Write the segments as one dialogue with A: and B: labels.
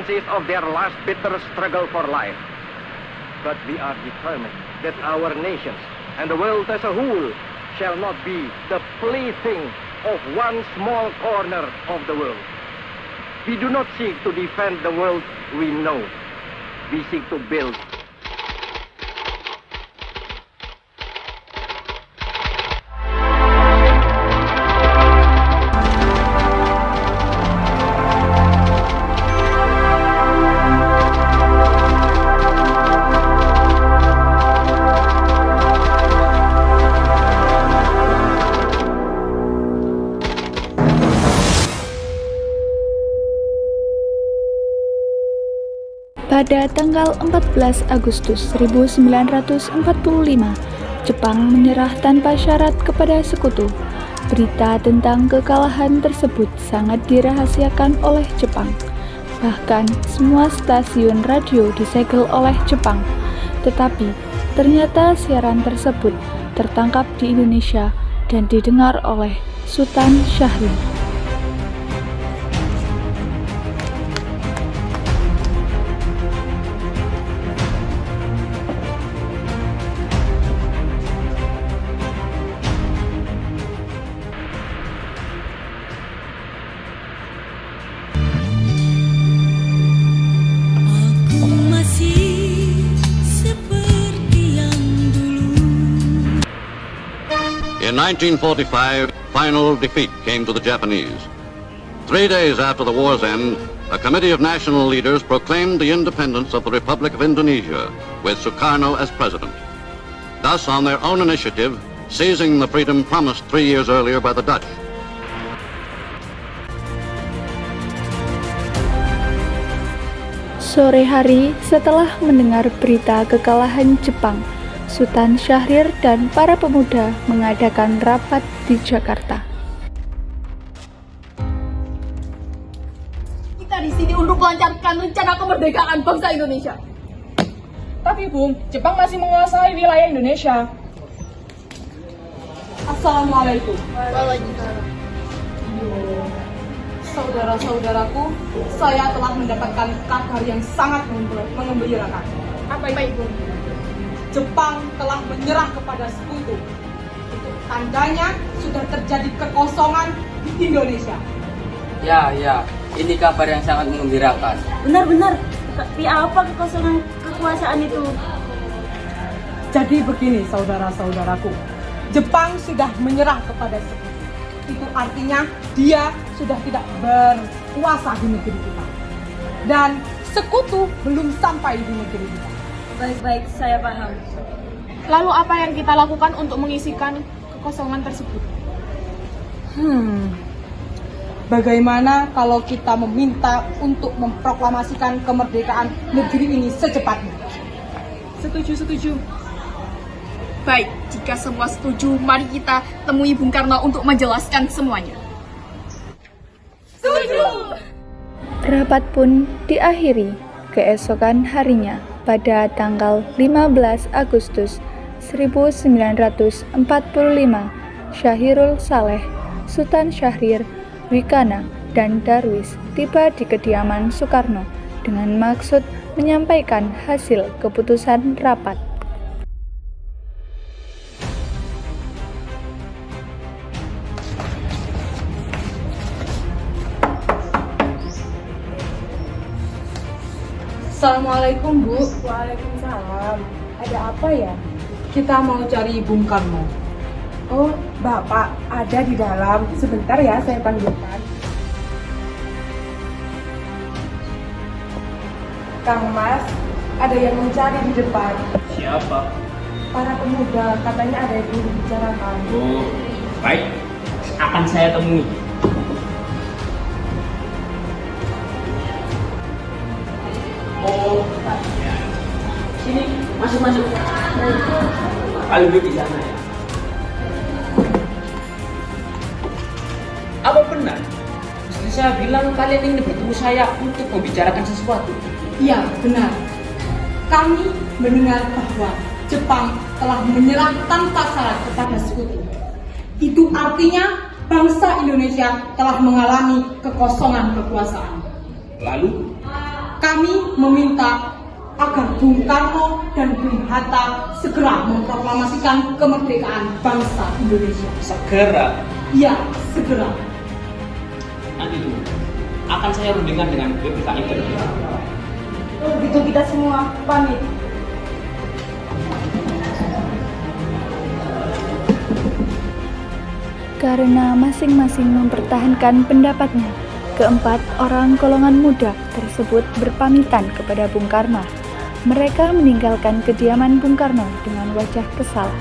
A: consequences of their last bitter struggle for life. But we are determined that our nations and the world as a whole shall not be the plaything of one small corner of the world. We do not seek to defend the world we know. We seek to build.
B: Pada tanggal 14 Agustus 1945, Jepang menyerah tanpa syarat kepada sekutu. Berita tentang kekalahan tersebut sangat dirahasiakan oleh Jepang. Bahkan semua stasiun radio disegel oleh Jepang. Tetapi ternyata siaran tersebut tertangkap di Indonesia dan didengar oleh Sultan Syahrir.
C: In 1945, final defeat came to the Japanese. 3 days after the war's end, a committee of national leaders proclaimed the independence of the Republic of Indonesia, with Sukarno as president. Thus, on their own initiative, seizing the freedom promised 3 years earlier by the Dutch.
B: Sore hari setelah mendengar berita kekalahan Jepang, Sultan Syahrir dan para pemuda mengadakan rapat di Jakarta.
D: Kita di sini untuk melancarkan rencana kemerdekaan bangsa Indonesia.
E: Tapi Bung, Jepang masih menguasai wilayah Indonesia.
D: Assalamualaikum.
E: Waalaikumsalam.
D: Saudara-saudaraku, saya telah mendapatkan kabar yang sangat mengembirakan.
E: Apa itu?
D: Jepang telah menyerah kepada sekutu. Itu tandanya sudah terjadi kekosongan di Indonesia.
F: Ya, ini kabar yang sangat mengembirakan.
G: Benar-benar, tapi apa kekosongan kekuasaan itu?
D: Jadi begini saudara-saudaraku, Jepang sudah menyerah kepada sekutu. Itu artinya dia sudah tidak berkuasa di negeri kita. Dan sekutu belum sampai di negeri kita.
G: Baik-baik, saya paham.
E: Lalu apa yang kita lakukan untuk mengisikan kekosongan tersebut?
D: Bagaimana kalau kita meminta untuk memproklamasikan kemerdekaan negeri ini secepatnya?
E: Setuju. Baik, jika semua setuju, mari kita temui Bung Karno untuk menjelaskan semuanya.
D: Setuju!
B: Rapat pun diakhiri keesokan harinya pada tanggal 15 Agustus 1945. Syahirul Saleh, Sultan Syahrir, Wikana, dan Darwis tiba di kediaman Sukarno dengan maksud menyampaikan hasil keputusan rapat.
D: Assalamualaikum Bu.
E: Waalaikumsalam. Ada apa ya?
D: Kita mau cari Bung Karno.
E: Oh, Bapak ada di dalam. Sebentar ya, saya panggilkan. Kang Mas, ada yang mencari di depan.
H: Siapa?
E: Para pemuda, katanya ada yang ingin dibicarakan.
H: Oh, baik. Akan saya temui. Oh, ya. Sini, masuk. Kalian duduk di sana ya. Apa benar? Istri saya bilang kalian ingin bertemu saya untuk membicarakan sesuatu.
D: Iya, benar. Kami mendengar bahwa Jepang telah menyerah tanpa syarat kepada sekutu. Itu artinya bangsa Indonesia telah mengalami kekosongan kekuasaan.
H: Lalu?
D: kami meminta agar Bung Karno dan Bung Hatta segera memproklamasikan kemerdekaan bangsa Indonesia.
H: Segera.
D: Iya, segera.
H: Nanti dulu. Akan saya rundingkan dengan PPKI terlebih.
G: Kalau begitu kita semua pamit.
B: Karena masing-masing mempertahankan pendapatnya, keempat orang golongan muda tersebut berpamitan kepada Bung Karno. Mereka meninggalkan kediaman Bung Karno dengan wajah kesal.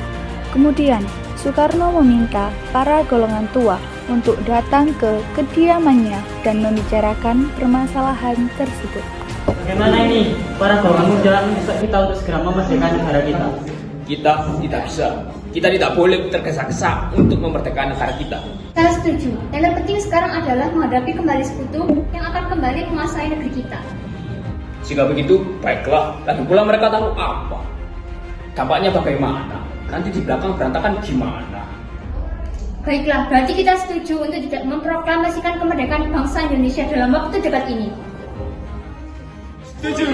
B: Kemudian, Soekarno meminta para golongan tua untuk datang ke kediamannya dan membicarakan permasalahan tersebut.
F: Bagaimana ini? Para golongan muda mendesak kita untuk segera memerdekakan negara kita.
H: Kita tidak bisa. Kita tidak boleh tergesa-gesa untuk memerdekakan negara kita.
I: Saya setuju. Yang terpenting sekarang adalah menghadapi kembali sekutu yang akan kembali menguasai negeri kita.
H: Jika begitu, baiklah. Lagi pula mereka tahu apa? Dampaknya bagaimana? Nanti di belakang berantakan gimana?
I: Baiklah, berarti kita setuju untuk tidak memproklamasikan kemerdekaan bangsa Indonesia dalam waktu dekat ini.
H: Setuju.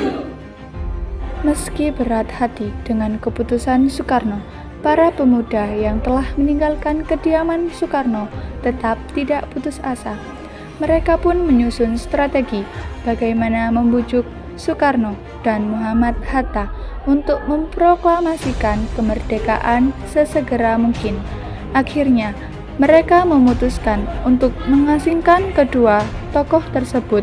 B: Meski berat hati dengan keputusan Soekarno, para pemuda yang telah meninggalkan kediaman Soekarno tetap tidak putus asa. Mereka pun menyusun strategi bagaimana membujuk Soekarno dan Muhammad Hatta untuk memproklamasikan kemerdekaan sesegera mungkin. Akhirnya, mereka memutuskan untuk mengasingkan kedua tokoh tersebut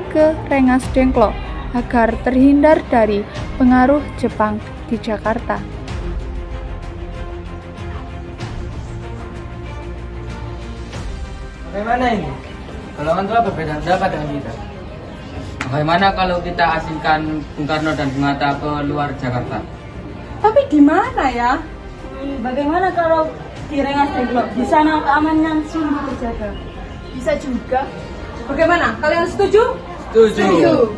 B: ke Rengas Dengklok agar terhindar dari pengaruh Jepang di Jakarta.
F: Bagaimana ini? Golongan tua berbeda pendapat dengan kita. Bagaimana kalau kita asingkan Bung Karno dan Bung Hatta ke luar Jakarta?
D: Tapi di mana ya?
G: Bagaimana kalau di Rengas Dengklok? Di sana keamanan sungguh terjaga.
E: Bisa juga.
D: Bagaimana? Kalian setuju?
F: Setuju.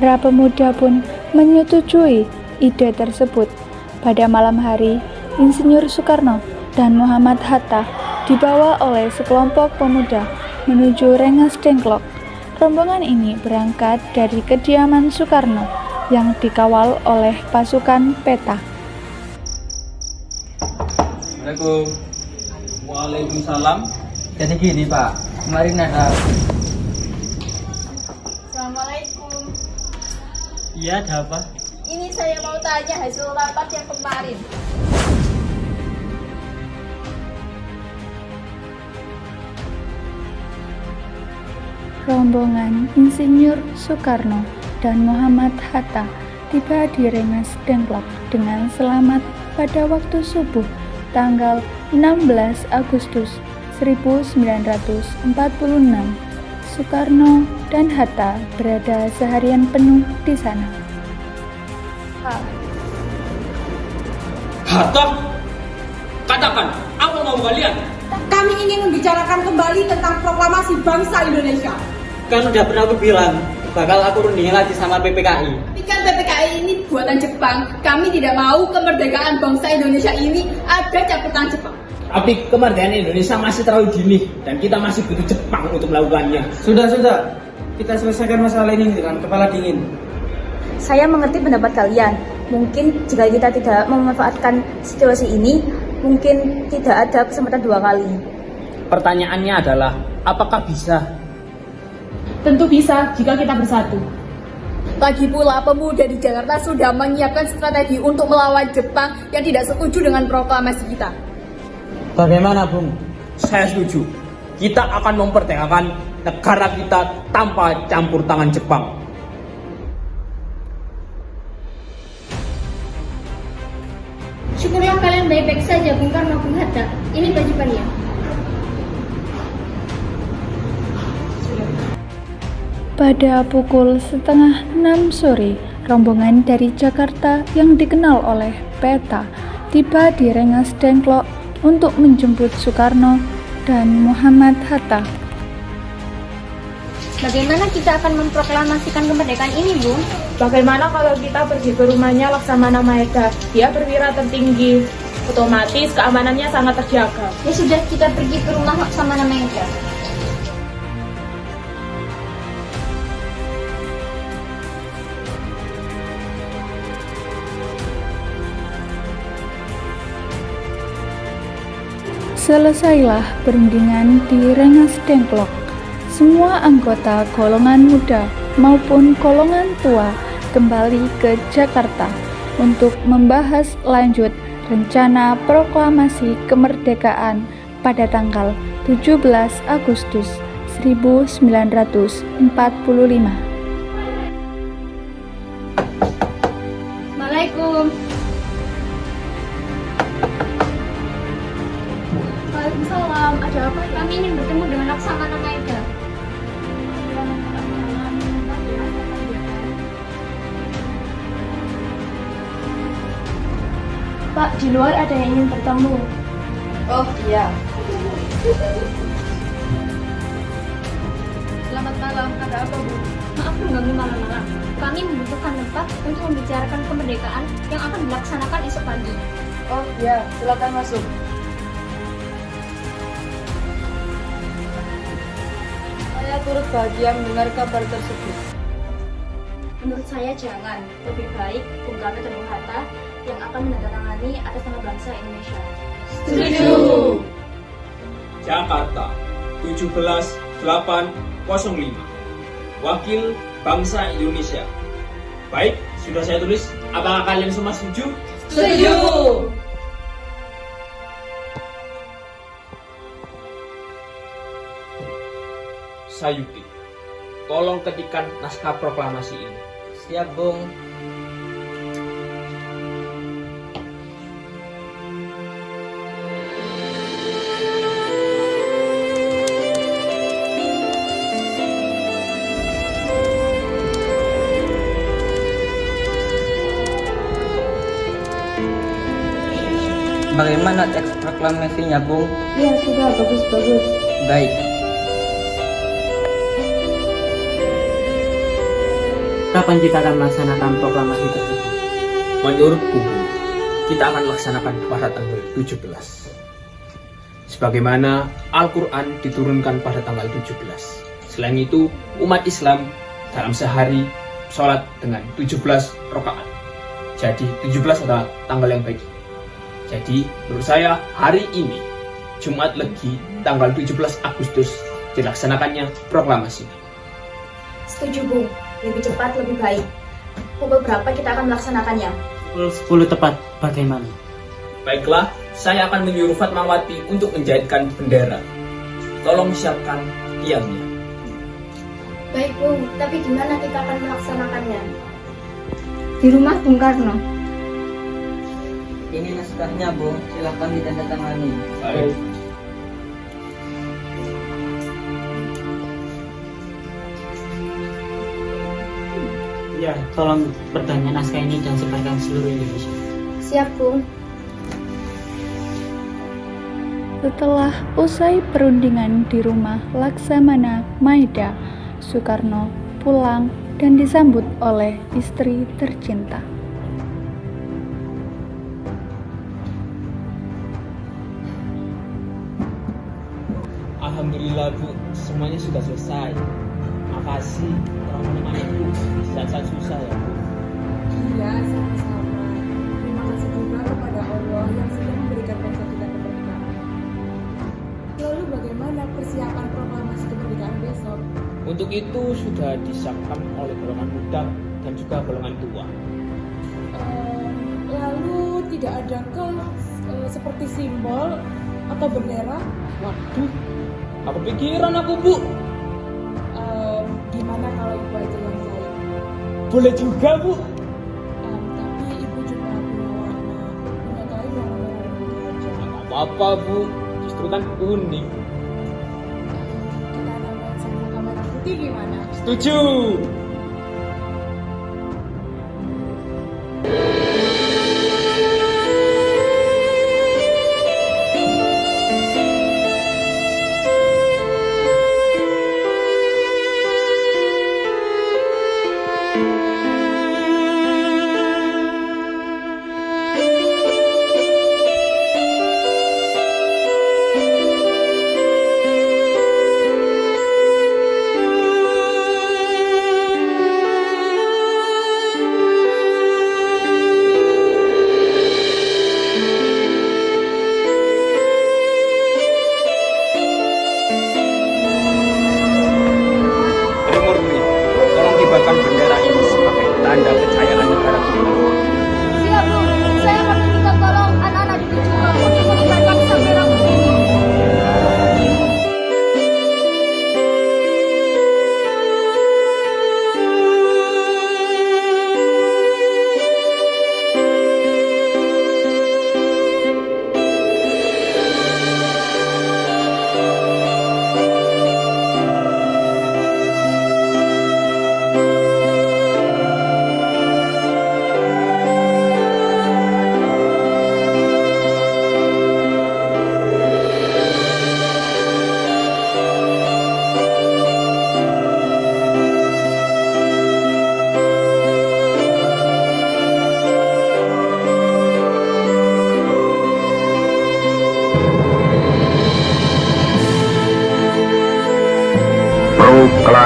B: Para pemuda pun menyetujui ide tersebut. Pada malam hari, Insinyur Soekarno dan Muhammad Hatta dibawa oleh sekelompok pemuda menuju Rengas Dengklok. Rombongan ini berangkat dari kediaman Soekarno yang dikawal oleh pasukan peta.
F: Assalamualaikum. Waalaikumsalam. Jadi gini Pak, kemarin ada.
E: Assalamualaikum.
F: Iya, ada apa?
E: Ini saya mau tanya hasil rapat yang kemarin.
B: Rombongan Insinyur Soekarno dan Muhammad Hatta tiba di Rengas Dengklok dengan selamat pada waktu subuh tanggal 16 Agustus 1946. Soekarno dan Hatta berada seharian penuh di sana.
H: Hatta? Katakan, apa mau kalian?
D: Kami ingin membicarakan kembali tentang proklamasi bangsa Indonesia.
F: Kan udah pernah aku bilang, bakal aku rundingin lagi sama PPKI.
E: Tapi kan PPKI ini buatan Jepang. Kami tidak mau kemerdekaan bangsa Indonesia ini ada campur tangan Jepang.
H: Tapi kemerdekaan Indonesia masih terlalu dini dan kita masih butuh Jepang untuk melakukannya.
F: Sudah. Kita selesaikan masalah ini dengan kepala dingin.
G: Saya mengerti pendapat kalian. Mungkin jika kita tidak memanfaatkan situasi ini, mungkin tidak ada kesempatan dua kali.
H: Pertanyaannya adalah, apakah bisa?
D: Tentu bisa jika kita bersatu.
E: Lagi pula pemuda di Jakarta sudah menyiapkan strategi untuk melawan Jepang yang tidak setuju dengan proklamasi kita.
F: Bagaimana, Bung?
H: Saya setuju. Kita akan memerdekakan negara kita tanpa campur tangan Jepang.
I: Syukurlah kalian baik-baik saja, Bung Karno, Bung Hatta. Ini baju kalian.
B: Pada pukul 5:30 sore, rombongan dari Jakarta yang dikenal oleh peta tiba di Rengas Dengklok untuk menjemput Soekarno dan Muhammad Hatta.
I: Bagaimana kita akan memproklamasikan kemerdekaan ini, Bung?
J: Bagaimana kalau kita pergi ke rumahnya Laksamana Maeda? Dia perwira tertinggi, otomatis keamanannya sangat terjaga.
I: Ya sudah, kita pergi ke rumah Laksamana Maeda.
B: Selesailah perundingan di Rengas Dengklok. Semua anggota golongan muda maupun golongan tua kembali ke Jakarta untuk membahas lanjut rencana proklamasi kemerdekaan pada tanggal 17 Agustus 1945.
I: Assalamualaikum. Waalaikumsalam. Ada apa? Kami ingin bertemu dengan Laksamana Maeda.
J: Pak, di luar ada yang ingin bertemu.
D: Oh iya.
E: Selamat malam, ada apa Bu?
I: Maaf mengganggu malam-malam. Kami membutuhkan tempat untuk membicarakan kemerdekaan yang akan dilaksanakan esok pagi.
D: Oh iya, silakan masuk. Saya turut bahagia mendengar kabar tersebut.
G: Menurut saya jangan. Lebih baik Bung Karno dan Bung Hatta yang akan menandatangani atas nama bangsa Indonesia.
H: Setuju. Jakarta 17/8/05. Wakil Bangsa Indonesia. Baik, sudah saya tulis. Apakah kalian semua setuju?
D: Setuju.
H: Sayuti, tolong ketikan naskah proklamasi ini.
F: Siap, Bung. Bagaimana teks proklamasinya, Bung?
J: Ya, sudah bagus-bagus.
F: Baik.
K: Kapan kita akan melaksanakan proklamasi tersebut?
H: Menurutku, kita akan laksanakan pada tanggal 17. Sebagaimana Al-Quran diturunkan pada tanggal 17. Selain itu, umat Islam dalam sehari sholat dengan 17 rakaat. Jadi 17 adalah tanggal yang baik. Jadi menurut saya hari ini, Jumat Legi, tanggal 17 Agustus, dilaksanakannya proklamasi.
G: Setuju, Bung. Lebih cepat, lebih baik. Pukul berapa kita akan melaksanakannya?
K: Pukul 10 tepat, bagaimana?
H: Baiklah, saya akan menyuruh Fatmawati untuk menjahitkan bendera. Tolong siapkan tiangnya.
G: Baik, Bung. Tapi gimana kita akan melaksanakannya?
I: Di rumah Bung Karno.
F: Ini naskahnya, Bung. Silakan ditandatangani.
H: Baik.
K: Ya, tolong perbanyak naskah ini dan sebarkan seluruh Indonesia.
G: Siap, Bung.
B: Setelah usai perundingan di rumah Laksamana Maeda, Soekarno pulang dan disambut oleh istri tercinta.
H: Alhamdulillah, Bu, semuanya sudah selesai. Makasih telah menemani Ibu di saat-saat susah ya, Bu.
D: Iya, sama-sama. Terima kasih juga kepada Allah yang sudah memberikan bangsa kita kemerdekaan. Lalu bagaimana persiapan proklamasi kemerdekaan besok?
H: Untuk itu sudah disiapkan oleh golongan muda dan juga golongan tua.
D: Lalu tidak adakah seperti simbol atau bendera?
H: Waduh, apa pikiran aku, Bu?
D: Gimana kalau ibu aja yang jahit?
H: Boleh juga, Bu.
D: Tapi ibu juga punya warna. Punya kain warna merah dan putih aja.
H: Nggak apa-apa, Bu. Justru kan unik.
D: Kita namain sama merah putih gimana?
H: Setuju.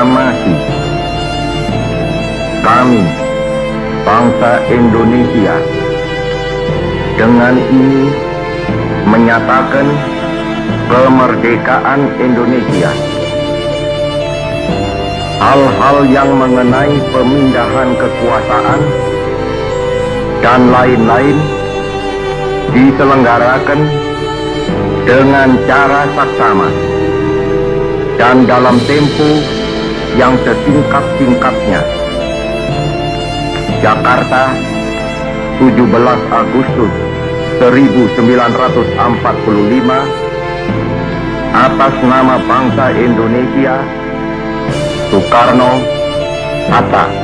A: Proklamasi. Kami, bangsa Indonesia, dengan ini menyatakan kemerdekaan Indonesia. Hal-hal yang mengenai pemindahan kekuasaan dan lain-lain diselenggarakan dengan cara saksama dan dalam tempo yang setingkat-tingkatnya. Jakarta, 17 Agustus 1945, atas nama bangsa Indonesia, Soekarno, Hatta.